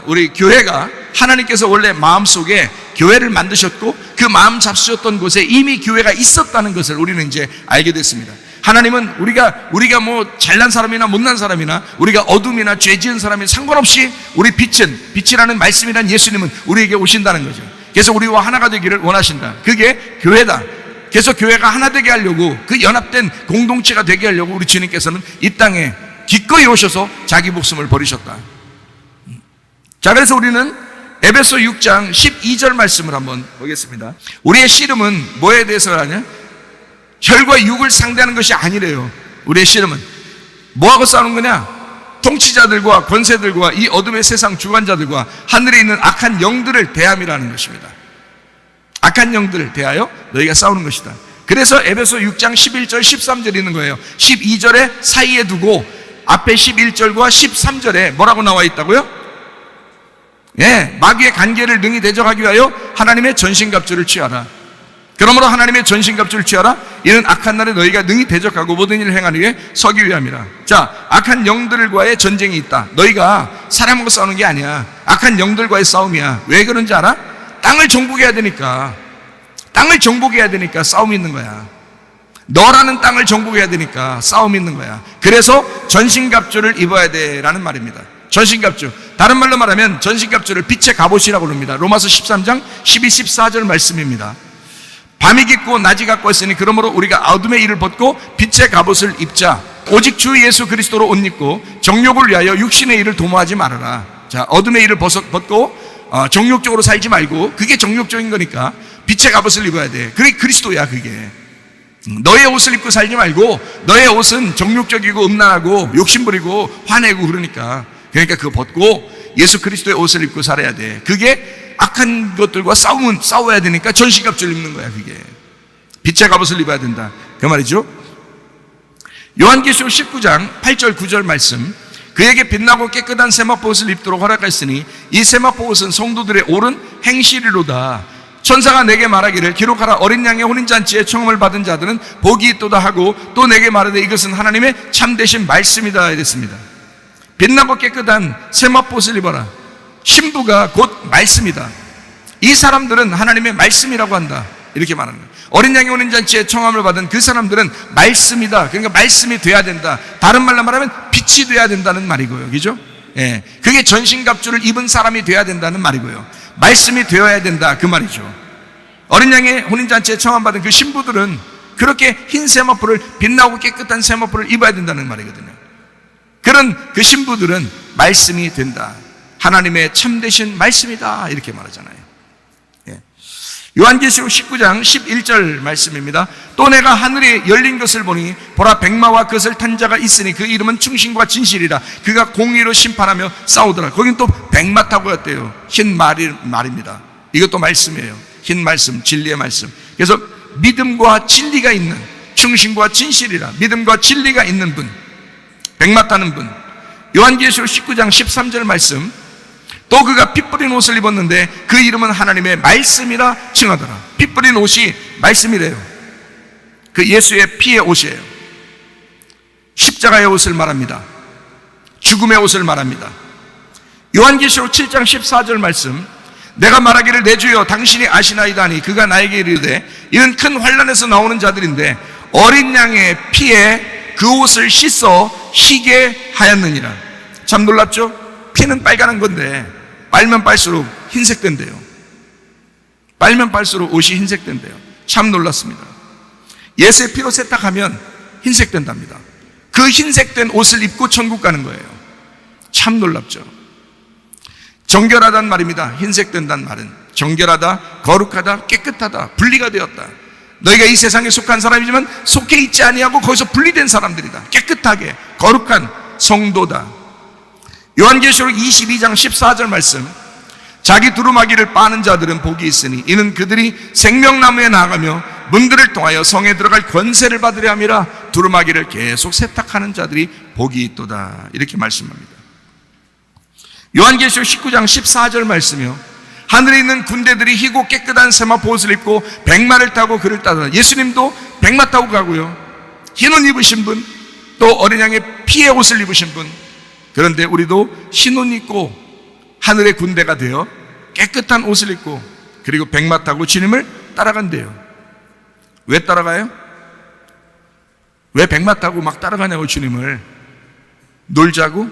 Speaker 1: 우리 교회가 하나님께서 원래 마음속에 교회를 만드셨고 그 마음 잡수셨던 곳에 이미 교회가 있었다는 것을 우리는 이제 알게 됐습니다. 하나님은 우리가 뭐 잘난 사람이나 못난 사람이나 우리가 어둠이나 죄 지은 사람이 상관없이 우리 빛이라는 말씀이란 예수님은 우리에게 오신다는 거죠. 그래서 우리와 하나가 되기를 원하신다. 그게 교회다. 그래서 교회가 하나 되게 하려고 그 연합된 공동체가 되게 하려고 우리 주님께서는 이 땅에 기꺼이 오셔서 자기 목숨을 버리셨다. 자, 그래서 우리는 에베소 6장 12절 말씀을 한번 보겠습니다. 우리의 씨름은 뭐에 대해서 하냐? 혈과 육을 상대하는 것이 아니래요. 우리의 씨름은 뭐하고 싸우는 거냐? 통치자들과 권세들과 이 어둠의 세상 주관자들과 하늘에 있는 악한 영들을 대함이라는 것입니다. 악한 영들을 대하여 너희가 싸우는 것이다. 그래서 에베소 6장 11절 13절 있는 거예요. 12절에 사이에 두고 앞에 11절과 13절에 뭐라고 나와 있다고요? 예, 마귀의 간계를 능히 대적하기 위하여 하나님의 전신갑주를 취하라. 그러므로 하나님의 전신갑주를 취하라. 이는 악한 날에 너희가 능히 대적하고 모든 일을 행하기 위해 서기 위함이라. 자, 악한 영들과의 전쟁이 있다. 너희가 사람하고 싸우는 게 아니야. 악한 영들과의 싸움이야. 왜 그런지 알아? 땅을 정복해야 되니까. 땅을 정복해야 되니까 싸움이 있는 거야. 너라는 땅을 정복해야 되니까 싸움이 있는 거야. 그래서 전신갑주를 입어야 돼라는 말입니다. 전신갑주. 다른 말로 말하면 전신갑주를 빛의 갑옷이라고 합니다. 로마서 13장 12, 14절 말씀입니다. 밤이 깊고 낮이 가까워 있으니 그러므로 우리가 어둠의 일을 벗고 빛의 갑옷을 입자. 오직 주 예수 그리스도로 옷 입고 정욕을 위하여 육신의 일을 도모하지 말아라. 자, 어둠의 일을 벗고 정욕적으로 살지 말고, 그게 정욕적인 거니까 빛의 갑옷을 입어야 돼. 그게 그리스도야. 그게 너의 옷을 입고 살지 말고, 너의 옷은 정욕적이고 음란하고 욕심부리고 화내고 그러니까 그거 벗고 예수 그리스도의 옷을 입고 살아야 돼. 그게 악한 것들과 싸워야 되니까 전신갑주를 입는 거야. 그게 빛의 갑옷을 입어야 된다 그 말이죠. 요한계시록 19장 8절 9절 말씀. 그에게 빛나고 깨끗한 세마포 옷을 입도록 허락하였으니 이 세마포 옷은 성도들의 옳은 행실이로다. 천사가 내게 말하기를 기록하라. 어린 양의 혼인잔치에 청함을 받은 자들은 복이 있도다 하고 또 내게 말하되 이것은 하나님의 참되신 말씀이다 이랬습니다. 빛나고 깨끗한 세마포 옷을 입어라. 신부가 곧 말씀이다. 이 사람들은 하나님의 말씀이라고 한다 이렇게 말하는 거예요. 어린 양의 혼인잔치에 청함을 받은 그 사람들은 말씀이다. 그러니까 말씀이 돼야 된다. 다른 말로 말하면 빛이 돼야 된다는 말이고요. 그죠? 예. 그게 전신갑주를 입은 사람이 돼야 된다는 말이고요. 말씀이 되어야 된다 그 말이죠. 어린 양의 혼인잔치에 청함받은 그 신부들은 그렇게 흰 세마포를, 빛나고 깨끗한 세마포를 입어야 된다는 말이거든요. 그런 그 신부들은 말씀이 된다. 하나님의 참되신 말씀이다 이렇게 말하잖아요. 예. 요한계시록 19장 11절 말씀입니다. 또 내가 하늘이 열린 것을 보니 보라 백마와 그것을 탄 자가 있으니 그 이름은 충신과 진실이라. 그가 공의로 심판하며 싸우더라. 거긴 또 백마 타고 갔대요. 흰 말입니다. 이것도 말씀이에요. 흰 말씀, 진리의 말씀. 그래서 믿음과 진리가 있는, 충신과 진실이라, 믿음과 진리가 있는 분, 백마 타는 분. 요한계시록 19장 13절 말씀. 또 그가 피 뿌린 옷을 입었는데 그 이름은 하나님의 말씀이라 칭하더라. 피 뿌린 옷이 말씀이래요. 그 예수의 피의 옷이에요. 십자가의 옷을 말합니다. 죽음의 옷을 말합니다. 요한계시록 7장 14절 말씀. 내가 말하기를 내 주여 당신이 아시나이다 하니 그가 나에게 이르되 이는 큰 환난에서 나오는 자들인데 어린 양의 피에 그 옷을 씻어 희게 하였느니라. 참 놀랍죠? 피는 빨간 건데 빨면 빨수록 흰색 된대요. 빨면 빨수록 옷이 흰색 된대요. 참 놀랐습니다. 예수의 피로 세탁하면 흰색 된답니다. 그 흰색된 옷을 입고 천국 가는 거예요. 참 놀랍죠. 정결하다는 말입니다. 흰색 된다는 말은 정결하다, 거룩하다, 깨끗하다, 분리가 되었다. 너희가 이 세상에 속한 사람이지만 속해 있지 아니하고 거기서 분리된 사람들이다. 깨끗하게 거룩한 성도다. 요한계시록 22장 14절 말씀. 자기 두루마기를 빠는 자들은 복이 있으니 이는 그들이 생명나무에 나아가며 문들을 통하여 성에 들어갈 권세를 받으려 함이라. 두루마기를 계속 세탁하는 자들이 복이 있도다 이렇게 말씀합니다. 요한계시록 19장 14절 말씀이요. 하늘에 있는 군대들이 희고 깨끗한 세마포 옷을 입고 백마를 타고 그를 따르라. 예수님도 백마 타고 가고요. 흰 옷 입으신 분, 또 어린 양의 피의 옷을 입으신 분. 그런데 우리도 흰 옷 입고 하늘의 군대가 되어 깨끗한 옷을 입고 그리고 백마 타고 주님을 따라간대요. 왜 따라가요? 왜 백마 타고 막 따라가냐고 주님을. 놀자고?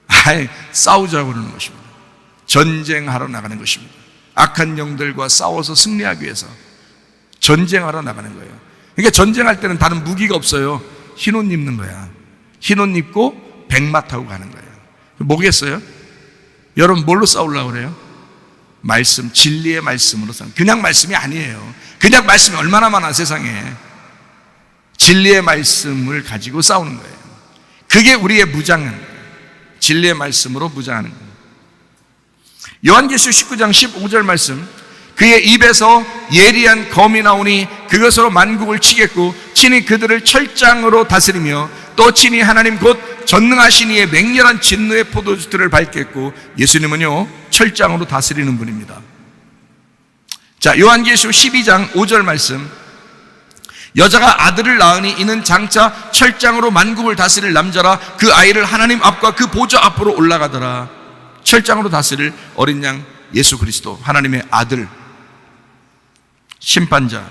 Speaker 1: 아예 싸우자고 그러는 것입니다. 전쟁하러 나가는 것입니다. 악한 영들과 싸워서 승리하기 위해서 전쟁하러 나가는 거예요. 그러니까 전쟁할 때는 다른 무기가 없어요. 흰 옷 입는 거야. 흰 옷 입고 백마 타고 가는 거예요. 뭐겠어요? 여러분 뭘로 싸우려고 그래요? 말씀, 진리의 말씀으로 싸우는. 그냥 말씀이 아니에요. 그냥 말씀이 얼마나 많아 세상에. 진리의 말씀을 가지고 싸우는 거예요. 그게 우리의 무장은 진리의 말씀으로 무장하는 거예요. 요한계시록 19장 15절 말씀. 그의 입에서 예리한 검이 나오니 그것으로 만국을 치겠고 친히 그들을 철장으로 다스리며 또 친히 하나님 곧 전능하신 이의 맹렬한 진노의 포도주들을 밟겠고. 예수님은요 철장으로 다스리는 분입니다. 자, 요한계시록 12장 5절 말씀. 여자가 아들을 낳으니 이는 장차 철장으로 만국을 다스릴 남자라. 그 아이를 하나님 앞과 그 보좌 앞으로 올라가더라. 철장으로 다스릴 어린 양 예수 그리스도, 하나님의 아들, 심판자.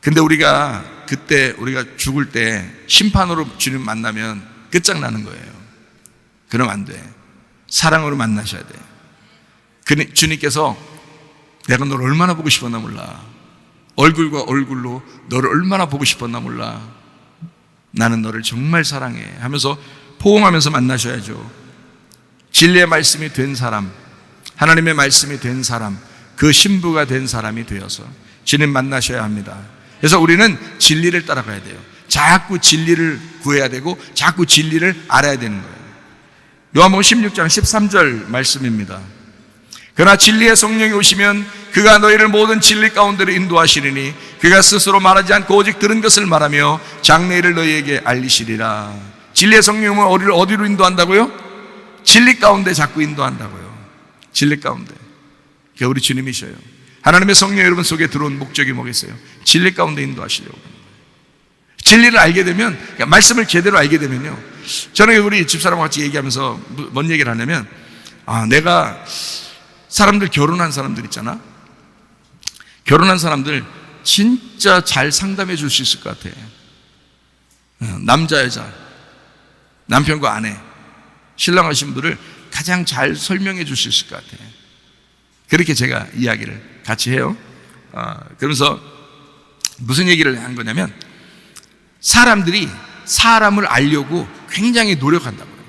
Speaker 1: 근데 우리가 그때 우리가 죽을 때 심판으로 주님 만나면 끝장나는 거예요. 그러면 안 돼. 사랑으로 만나셔야 돼. 주님께서 내가 너를 얼마나 보고 싶었나 몰라. 얼굴과 얼굴로 너를 얼마나 보고 싶었나 몰라. 나는 너를 정말 사랑해 하면서 포옹하면서 만나셔야죠. 진리의 말씀이 된 사람, 하나님의 말씀이 된 사람, 그 신부가 된 사람이 되어서 주님 만나셔야 합니다. 그래서 우리는 진리를 따라가야 돼요. 자꾸 진리를 구해야 되고 자꾸 진리를 알아야 되는 거예요. 요한복음 16장 13절 말씀입니다. 그러나 진리의 성령이 오시면 그가 너희를 모든 진리 가운데로 인도하시리니 그가 스스로 말하지 않고 오직 들은 것을 말하며 장래일을 너희에게 알리시리라. 진리의 성령은 우리를 어디로 인도한다고요? 진리 가운데 자꾸 인도한다고요. 진리 가운데. 그게 우리 주님이셔요. 하나님의 성령 여러분 속에 들어온 목적이 뭐겠어요? 진리 가운데 인도하시려고 합니다. 진리를 알게 되면, 그러니까 말씀을 제대로 알게 되면요, 저는 우리 집사람과 같이 얘기하면서 뭔 얘기를 하냐면, 내가 사람들, 결혼한 사람들 있잖아. 결혼한 사람들 진짜 잘 상담해 줄 수 있을 것 같아. 남자 여자, 남편과 아내, 신랑하신 분들을 가장 잘 설명해 줄 수 있을 것 같아. 그렇게 제가 이야기를 같이 해요. 그러면서 무슨 얘기를 한 거냐면, 사람들이 사람을 알려고 굉장히 노력한다고요.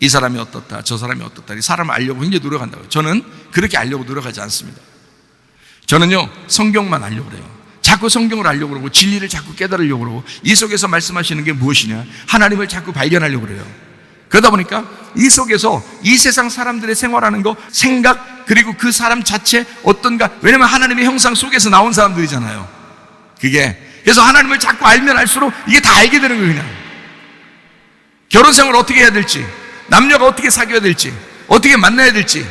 Speaker 1: 이 사람이 어떻다, 저 사람이 어떻다, 이 사람을 알려고 굉장히 노력한다고요. 저는 그렇게 알려고 노력하지 않습니다. 저는요, 성경만 알려고 그래요. 자꾸 성경을 알려고 그러고 진리를 자꾸 깨달으려고 그러고, 이 속에서 말씀하시는 게 무엇이냐, 하나님을 자꾸 발견하려고 그래요. 그러다 보니까 이 속에서 이 세상 사람들의 생활하는 거, 생각, 그리고 그 사람 자체 어떤가, 왜냐면 하나님의 형상 속에서 나온 사람들이잖아요. 그래서 하나님을 자꾸 알면 알수록 이게 다 알게 되는 거예요. 그냥 결혼 생활을 어떻게 해야 될지, 남녀가 어떻게 사귀어야 될지, 어떻게 만나야 될지,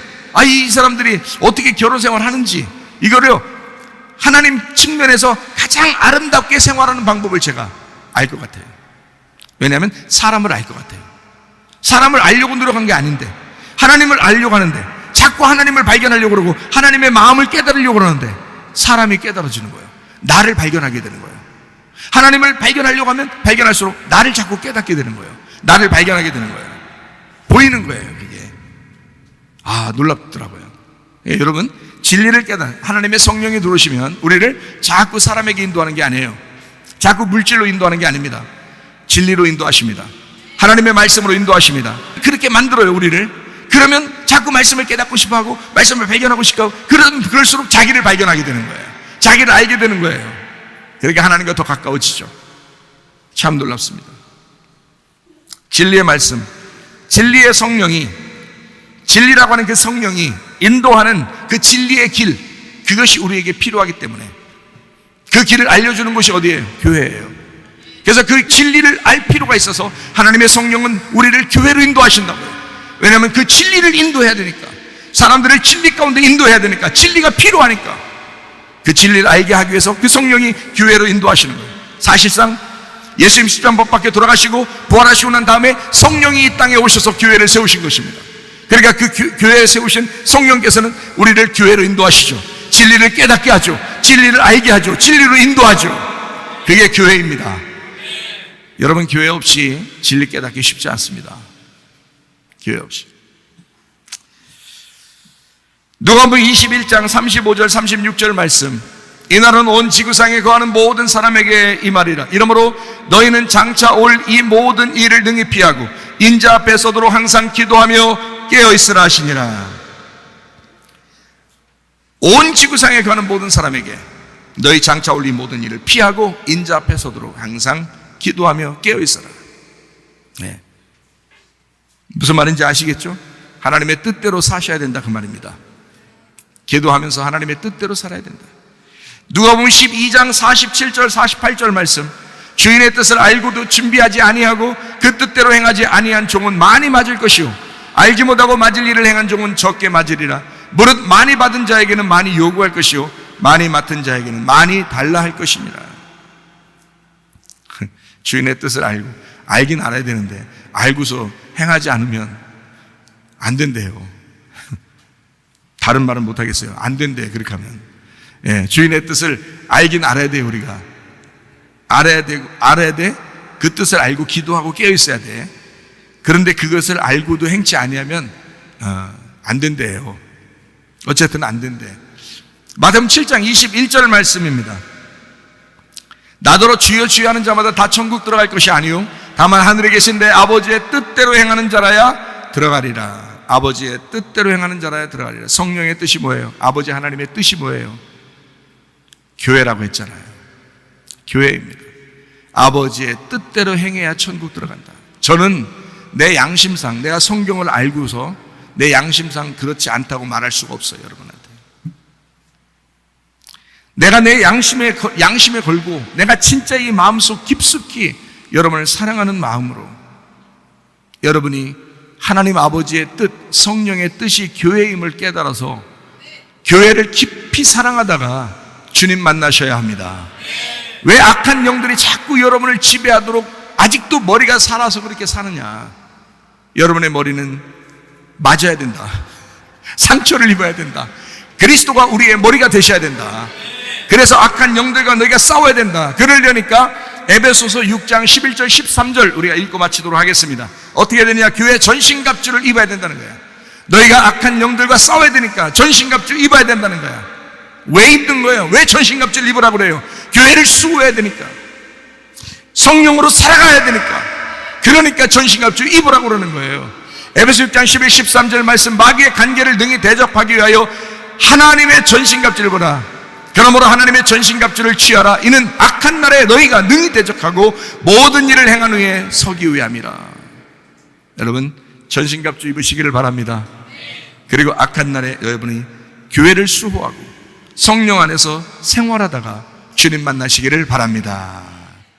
Speaker 1: 이 사람들이 어떻게 결혼 생활을 하는지, 이거를요, 하나님 측면에서 가장 아름답게 생활하는 방법을 제가 알 것 같아요. 왜냐하면 사람을 알 것 같아요. 사람을 알려고 노력한 게 아닌데, 하나님을 알려고 하는데, 자꾸 하나님을 발견하려고 그러고 하나님의 마음을 깨달으려고 그러는데, 사람이 깨달아지는 거예요. 나를 발견하게 되는 거예요. 하나님을 발견하려고 하면 발견할수록 나를 자꾸 깨닫게 되는 거예요. 나를 발견하게 되는 거예요. 보이는 거예요, 그게. 놀랍더라고요. 여러분, 진리를 하나님의 성령이 들어오시면 우리를 자꾸 사람에게 인도하는 게 아니에요. 자꾸 물질로 인도하는 게 아닙니다. 진리로 인도하십니다. 하나님의 말씀으로 인도하십니다. 그렇게 만들어요, 우리를. 그러면 자꾸 말씀을 깨닫고 싶어하고 말씀을 발견하고 싶어하고, 그럴수록 자기를 발견하게 되는 거예요. 자기를 알게 되는 거예요. 그러니까 하나님과 더 가까워지죠. 참 놀랍습니다. 진리의 말씀, 진리의 성령이, 진리라고 하는 그 성령이 인도하는 그 진리의 길, 그것이 우리에게 필요하기 때문에 그 길을 알려주는 곳이 어디예요? 교회예요. 그래서 그 진리를 알 필요가 있어서 하나님의 성령은 우리를 교회로 인도하신다고요. 왜냐하면 그 진리를 인도해야 되니까, 사람들을 진리 가운데 인도해야 되니까, 진리가 필요하니까, 그 진리를 알게 하기 위해서 그 성령이 교회로 인도하시는 거예요. 사실상 예수님 십자가 밖에 돌아가시고 부활하시고 난 다음에 성령이 이 땅에 오셔서 교회를 세우신 것입니다. 그러니까 그 교회에 세우신 성령께서는 우리를 교회로 인도하시죠. 진리를 깨닫게 하죠. 진리를 알게 하죠. 진리로 인도하죠. 그게 교회입니다. 여러분, 교회 없이 진리 깨닫기 쉽지 않습니다. 교회 없이. 누가복음 21장 35절 36절 말씀, 이날은 온 지구상에 거하는 모든 사람에게 이 말이라. 이러므로 너희는 장차 올 이 모든 일을 능히 피하고 인자 앞에 서도록 항상 기도하며 깨어있으라 하시니라. 온 지구상에 거하는 모든 사람에게 너희 장차 올 이 모든 일을 피하고 인자 앞에 서도록 항상 기도하며 깨어있으라. 네. 무슨 말인지 아시겠죠? 하나님의 뜻대로 사셔야 된다, 그 말입니다. 기도하면서 하나님의 뜻대로 살아야 된다. 누가복음 12장 47절 48절 말씀, 주인의 뜻을 알고도 준비하지 아니하고 그 뜻대로 행하지 아니한 종은 많이 맞을 것이요 알지 못하고 맞을 일을 행한 종은 적게 맞으리라. 무릇 많이 받은 자에게는 많이 요구할 것이요 많이 맡은 자에게는 많이 달라 할 것입니다. 주인의 뜻을 알긴 알아야 되는데, 알고서 행하지 않으면 안 된대요. 다른 말은 못하겠어요. 안 된대, 그렇게 하면. 주인의 뜻을 알긴 알아야 돼요. 우리가 알아야 돼. 그 뜻을 알고 기도하고 깨어있어야 돼. 그런데 그것을 알고도 행치 아니하면 안 된대요. 어쨌든 안 된대. 마태복음 7장 21절 말씀입니다. 나더러 주여 주여 하는 자마다 다 천국 들어갈 것이 아니요 다만 하늘에 계신 내 아버지의 뜻대로 행하는 자라야 들어가리라. 아버지의 뜻대로 행하는 자라야 들어가리라. 성령의 뜻이 뭐예요? 아버지 하나님의 뜻이 뭐예요? 교회라고 했잖아요. 교회입니다. 아버지의 뜻대로 행해야 천국 들어간다. 저는 내 양심상, 내가 성경을 알고서 내 양심상 그렇지 않다고 말할 수가 없어요, 여러분한테. 내가 내 양심에 걸고 내가 진짜 이 마음속 깊숙이 여러분을 사랑하는 마음으로 여러분이 하나님 아버지의 뜻, 성령의 뜻이 교회임을 깨달아서 교회를 깊이 사랑하다가 주님 만나셔야 합니다. 왜 악한 영들이 자꾸 여러분을 지배하도록 아직도 머리가 살아서 그렇게 사느냐? 여러분의 머리는 맞아야 된다. 상처를 입어야 된다. 그리스도가 우리의 머리가 되셔야 된다. 그래서 악한 영들과 너희가 싸워야 된다. 그러려니까 에베소서 6장 11절 13절 우리가 읽고 마치도록 하겠습니다. 어떻게 되느냐? 교회 전신갑주를 입어야 된다는 거야. 너희가 악한 영들과 싸워야 되니까 전신갑주 입어야 된다는 거야. 왜 입는 거예요? 왜 전신갑주를 입으라고 그래요? 교회를 수호해야 되니까, 성령으로 살아가야 되니까, 그러니까 전신갑주 입으라고 그러는 거예요. 에베소 6장 11, 13절 말씀, 마귀의 간계를 능히 대적하기 위하여 하나님의 전신갑주를 입어라. 그러므로 하나님의 전신갑주를 취하라. 이는 악한 날에 너희가 능히 대적하고 모든 일을 행한 후에 서기 위함이라. 여러분, 전신갑주 입으시기를 바랍니다. 그리고 악한 날에 여러분이 교회를 수호하고 성령 안에서 생활하다가 주님 만나시기를 바랍니다.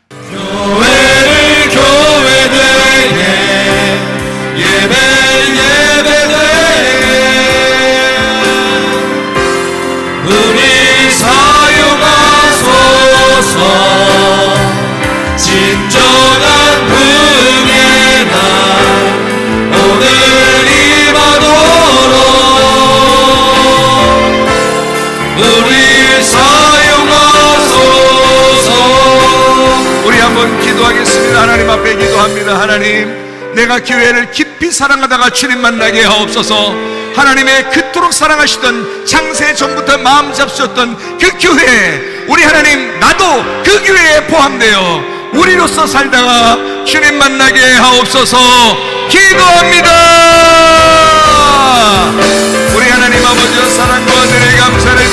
Speaker 2: 교회를 교회되게, 예배되게, 우리 사용하소서. 진정한 은혜가 오늘 임하도록 우리 사용하소서.
Speaker 1: 우리 한번 기도하겠습니다. 하나님 앞에 기도합니다. 하나님, 내가 교회를 깊이 사랑하다가 주님 만나게 하옵소서. 하나님의 그토록 사랑하시던 창세 전부터 마음 잡수셨던 그 교회, 우리 하나님, 나도 그 교회에 포함되어 우리로서 살다가 주님 만나게 하옵소서. 기도합니다. 우리 하나님 아버지의 사랑과 은혜에 감사를